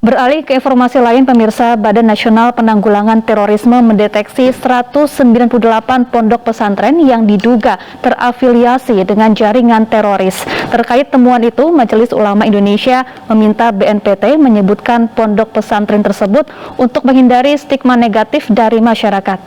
Beralih ke informasi lain, pemirsa, Badan Nasional Penanggulangan Terorisme mendeteksi 198 pondok pesantren yang diduga terafiliasi dengan jaringan teroris. Terkait temuan itu, Majelis Ulama Indonesia meminta BNPT menyebutkan pondok pesantren tersebut untuk menghindari stigma negatif dari masyarakat.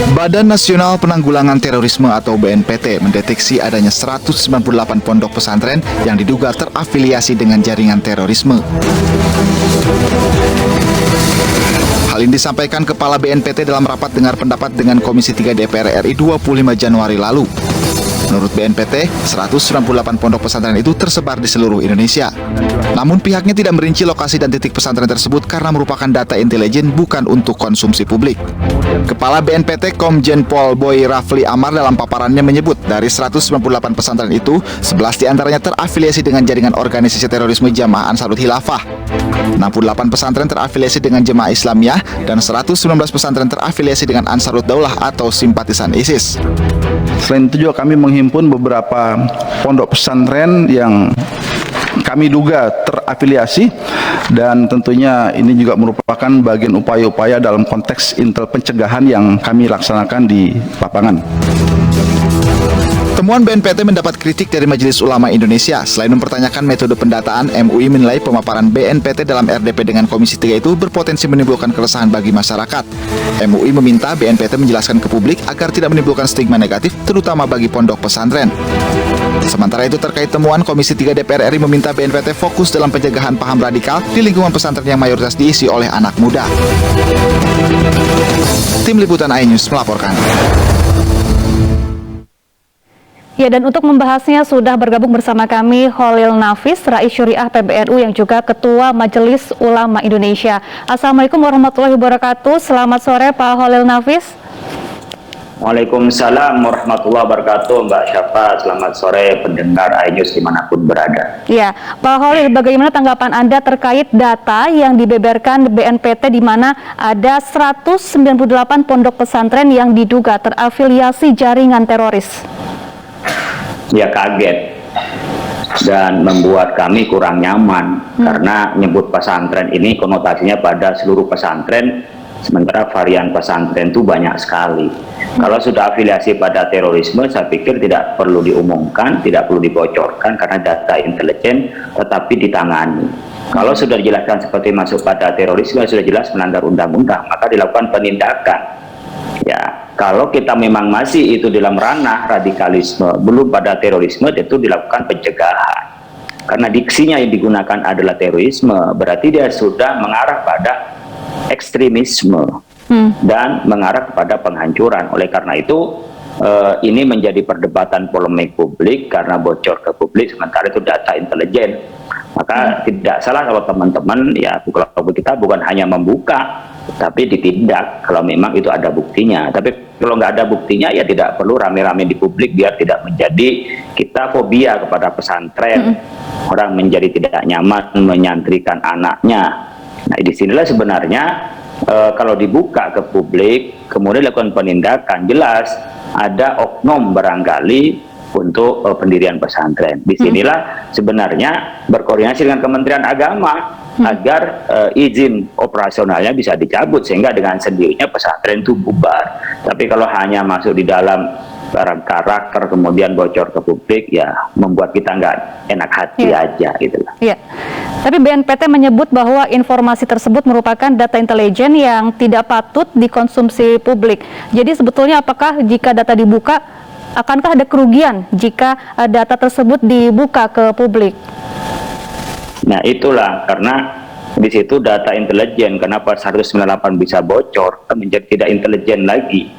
Badan Nasional Penanggulangan Terorisme atau BNPT mendeteksi adanya 198 pondok pesantren yang diduga terafiliasi dengan jaringan terorisme. Hal ini disampaikan Kepala BNPT dalam rapat dengar pendapat dengan Komisi 3 DPR RI 25 Januari lalu. Menurut BNPT, 198 pondok pesantren itu tersebar di seluruh Indonesia. Namun pihaknya tidak merinci lokasi dan titik pesantren tersebut karena merupakan data intelijen bukan untuk konsumsi publik. Kepala BNPT Komjen Pol Boy Rafli Amar dalam paparannya menyebut dari 198 pesantren itu, 11 diantaranya terafiliasi dengan jaringan organisasi terorisme Jamaah Ansarut Khilafah. 68 pesantren terafiliasi dengan Jemaah Islamiyah dan 119 pesantren terafiliasi dengan Ansarut Daulah atau simpatisan ISIS. Selain itu juga kami menghimpun beberapa pondok pesantren yang kami duga terafiliasi, dan tentunya ini juga merupakan bagian upaya-upaya dalam konteks intel pencegahan yang kami laksanakan di lapangan. Temuan BNPT mendapat kritik dari Majelis Ulama Indonesia. Selain mempertanyakan metode pendataan, MUI menilai pemaparan BNPT dalam RDP dengan Komisi 3 itu berpotensi menimbulkan keresahan bagi masyarakat. MUI meminta BNPT menjelaskan ke publik agar tidak menimbulkan stigma negatif, terutama bagi pondok pesantren. Sementara itu, terkait temuan, Komisi 3 DPR RI meminta BNPT fokus dalam pencegahan paham radikal di lingkungan pesantren yang mayoritas diisi oleh anak muda. Tim Liputan iNews melaporkan. Ya, dan untuk membahasnya sudah bergabung bersama kami Khalil Nafis, Rais Syariah PBNU yang juga Ketua Majelis Ulama Indonesia. Assalamualaikum warahmatullahi wabarakatuh. Selamat sore Pak Khalil Nafis. Waalaikumsalam warahmatullahi wabarakatuh, Mbak Syafa. Selamat sore pendengar iNews dimanapun berada. Ya, Pak Khalil, bagaimana tanggapan Anda terkait data yang dibeberkan BNPT di mana ada 198 pondok pesantren yang diduga terafiliasi jaringan teroris? Ya, kaget dan membuat kami kurang nyaman karena nyebut pesantren ini konotasinya pada seluruh pesantren, sementara varian pesantren itu banyak sekali. Kalau sudah afiliasi pada terorisme, saya pikir tidak perlu diumumkan, tidak perlu dibocorkan karena data intelijen, tetapi ditangani. Kalau sudah dijelaskan seperti masuk pada terorisme, sudah jelas melanggar undang-undang, maka dilakukan penindakan. Ya, kalau kita memang masih itu dalam ranah radikalisme, belum pada terorisme, itu dilakukan pencegahan. Karena diksinya yang digunakan adalah terorisme, berarti dia sudah mengarah pada ekstremisme dan mengarah kepada penghancuran. Oleh karena itu, ini menjadi perdebatan polemik publik karena bocor ke publik, sementara itu data intelijen. Maka tidak salah kalau teman-teman, ya kalau kita bukan hanya membuka, tapi ditindak kalau memang itu ada buktinya. Tapi kalau nggak ada buktinya, ya tidak perlu rame-rame di publik biar tidak menjadi kita fobia kepada pesantren, orang menjadi tidak nyaman menyantrikan anaknya. Nah, disinilah sebenarnya kalau dibuka ke publik, kemudian dilakukan penindakan, jelas ada oknum barangkali untuk pendirian pesantren. Disinilah sebenarnya berkoordinasi dengan Kementerian Agama agar izin operasionalnya bisa dicabut sehingga dengan sendirinya pesantren itu bubar. Tapi kalau hanya masuk di dalam barang karakter kemudian bocor ke publik, ya membuat kita nggak enak hati aja gitu. Iya. Tapi BNPT menyebut bahwa informasi tersebut merupakan data intelijen yang tidak patut dikonsumsi publik. Jadi sebetulnya apakah jika data dibuka, akankah ada kerugian jika data tersebut dibuka ke publik? Nah, itulah karena di situ data intelijen. Kenapa 198 bisa bocor menjadi tidak intelijen lagi?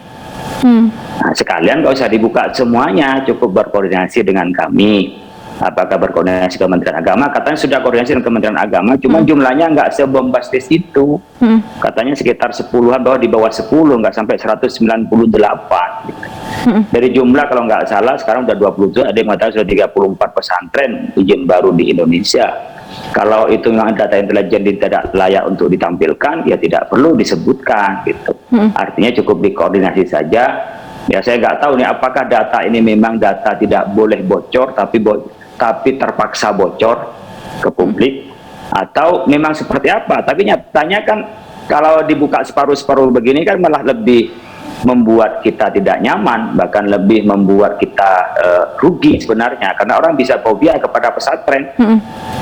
Nah, sekalian nggak usah dibuka semuanya, cukup berkoordinasi dengan kami. Apakah berkoordinasi Kementerian Agama? Katanya sudah koordinasi dengan Kementerian Agama, cuma jumlahnya nggak sebombastis itu. Katanya sekitar 10-an, bahwa di bawah 10, nggak sampai 198. Dari jumlah kalau nggak salah sekarang udah 20, ada yang mengatakan sudah 34 pesantren izin baru di Indonesia. Kalau itu memang data intelijen tidak layak untuk ditampilkan, ya tidak perlu disebutkan gitu. Artinya cukup dikoordinasi saja. Ya saya nggak tahu nih apakah data ini memang data tidak boleh bocor tapi terpaksa bocor ke publik, atau memang seperti apa. Tapi nyatanya kan kalau dibuka separuh-separuh begini kan malah lebih membuat kita tidak nyaman, bahkan lebih membuat kita rugi sebenarnya, karena orang bisa fobia kepada pesantren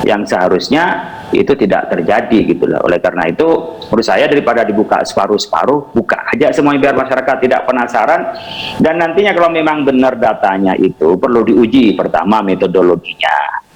yang seharusnya itu tidak terjadi gitu loh. Oleh karena itu menurut saya daripada dibuka separuh-separuh, buka aja semuanya biar masyarakat tidak penasaran. Dan nantinya kalau memang benar datanya itu perlu diuji, pertama metodologinya,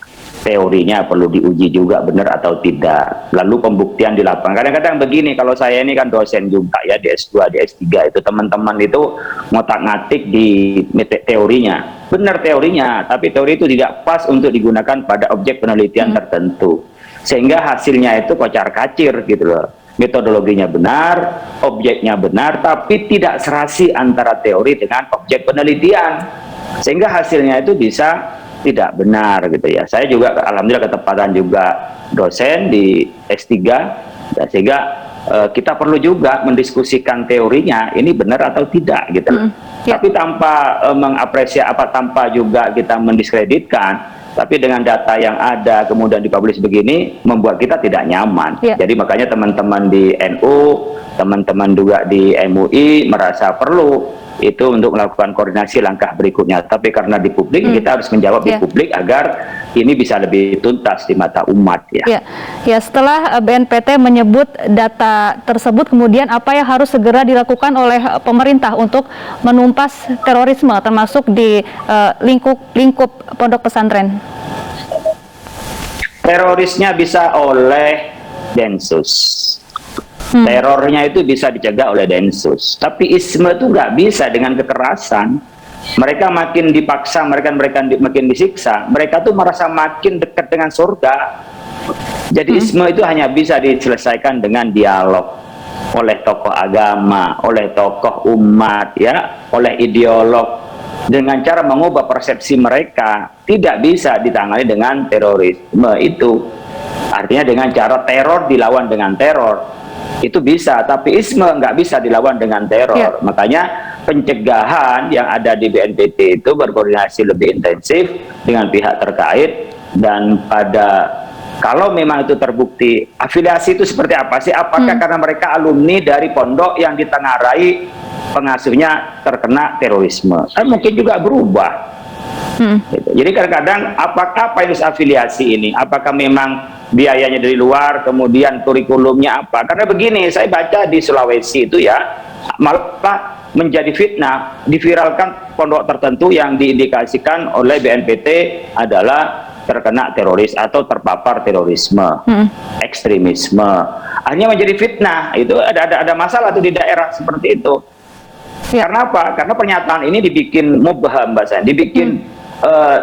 teorinya perlu diuji juga benar atau tidak, lalu pembuktian di lapangan. Kadang-kadang begini, kalau saya ini kan dosen juga ya di S2, di S3, itu teman-teman itu ngotak-ngatik di teorinya, benar teorinya, tapi teori itu tidak pas untuk digunakan pada objek penelitian tertentu, sehingga hasilnya itu kocar-kacir gitu loh. Metodologinya benar, objeknya benar, tapi tidak serasi antara teori dengan objek penelitian, sehingga hasilnya itu bisa tidak benar gitu ya. Saya juga alhamdulillah ketepatan juga dosen di S3, ya, sehingga kita perlu juga mendiskusikan teorinya ini benar atau tidak gitu. Tapi tanpa mengapresiasi tanpa juga kita mendiskreditkan, tapi dengan data yang ada kemudian dipublish begini membuat kita tidak nyaman. Jadi makanya teman-teman di NU, teman-teman juga di MUI merasa perlu itu untuk melakukan koordinasi langkah berikutnya. Tapi karena di publik, kita harus menjawab di publik agar ini bisa lebih tuntas di mata umat ya. Ya, setelah BNPT menyebut data tersebut, kemudian apa yang harus segera dilakukan oleh pemerintah untuk menumpas terorisme termasuk di lingkup pondok pesantren? Terorisnya bisa oleh Densus. Terornya itu bisa dicegah oleh Densus, tapi isme itu nggak bisa dengan kekerasan. Mereka makin dipaksa, mereka makin disiksa, mereka tuh merasa makin dekat dengan surga. Jadi isme itu hanya bisa diselesaikan dengan dialog oleh tokoh agama, oleh tokoh umat, ya, oleh ideolog, dengan cara mengubah persepsi mereka. Tidak bisa ditangani dengan terorisme itu. Artinya dengan cara teror dilawan dengan teror. Itu bisa, tapi isme nggak bisa dilawan dengan teror. Makanya pencegahan yang ada di BNPT itu berkoordinasi lebih intensif dengan pihak terkait, dan kalau memang itu terbukti afiliasi itu seperti apa sih? Apakah karena mereka alumni dari pondok yang ditengarai pengasuhnya terkena terorisme? Kan mungkin juga berubah. Gitu. Jadi kadang-kadang apakah pinus afiliasi ini? Apakah memang biayanya dari luar, kemudian kurikulumnya apa? Karena begini, saya baca di Sulawesi itu ya, malah menjadi fitnah, diviralkan pondok tertentu yang diindikasikan oleh BNPT adalah terkena teroris atau terpapar terorisme, ekstremisme. Akhirnya menjadi fitnah. Itu ada masalah tuh di daerah seperti itu. Karena apa? Karena pernyataan ini dibikin mubham, bahasa, dibikin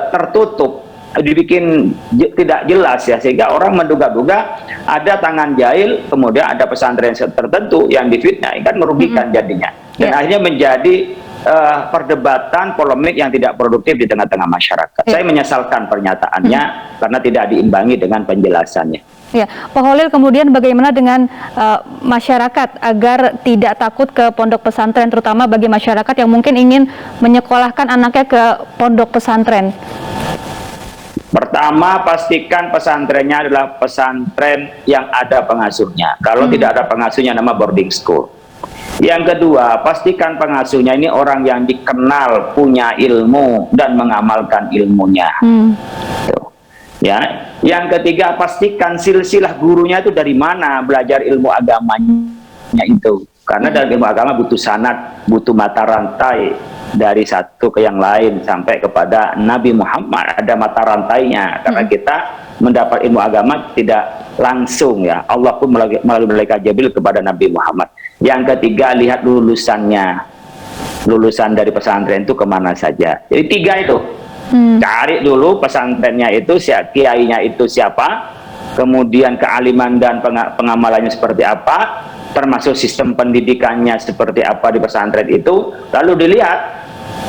tertutup, dibikin tidak jelas ya, sehingga orang menduga-duga ada tangan jahil, kemudian ada pesantren tertentu yang difitnah, kan merugikan jadinya, dan akhirnya menjadi perdebatan polemik yang tidak produktif di tengah-tengah masyarakat. Saya menyesalkan pernyataannya karena tidak diimbangi dengan penjelasannya. Ya, Pak Holil, kemudian bagaimana dengan masyarakat agar tidak takut ke pondok pesantren, terutama bagi masyarakat yang mungkin ingin menyekolahkan anaknya ke pondok pesantren? Pertama, pastikan pesantrennya adalah pesantren yang ada pengasuhnya. Kalau tidak ada pengasuhnya, nama boarding school. Yang kedua, pastikan pengasuhnya ini orang yang dikenal punya ilmu dan mengamalkan ilmunya. Ya, yang ketiga, pastikan silsilah gurunya itu dari mana belajar ilmu agamanya itu. Karena dalam ilmu agama butuh sanad, butuh mata rantai dari satu ke yang lain sampai kepada Nabi Muhammad, ada mata rantainya. Karena kita mendapat ilmu agama tidak langsung ya, Allah pun melalui malaikat Jibril kepada Nabi Muhammad. Yang ketiga, lihat lulusannya, lulusan dari pesantren itu kemana saja. Jadi tiga itu. Cari dulu pesantrennya itu, kiainya itu siapa, kemudian kealiman dan pengamalannya seperti apa, termasuk sistem pendidikannya seperti apa di pesantren itu, lalu dilihat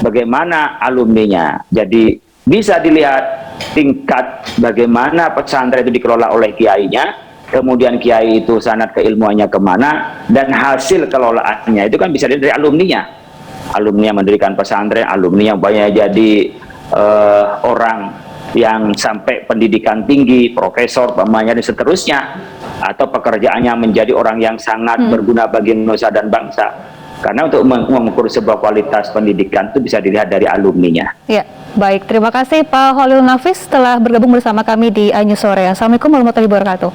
bagaimana alumninya. Jadi bisa dilihat tingkat bagaimana pesantren itu dikelola oleh kiainya, kemudian kiai itu sanad keilmuannya kemana, dan hasil kelolaannya itu kan bisa dilihat dari alumninya. Alumni yang mendirikan pesantren, alumni yang banyak jadi orang yang sampai pendidikan tinggi, profesor, pemainnya dan seterusnya, atau pekerjaannya menjadi orang yang sangat berguna bagi nusa dan bangsa. Karena untuk mengukur sebuah kualitas pendidikan itu bisa dilihat dari alumninya. Ya, baik. Terima kasih Pak Holil Nafis telah bergabung bersama kami di iNews Sore. Assalamualaikum warahmatullahi wabarakatuh.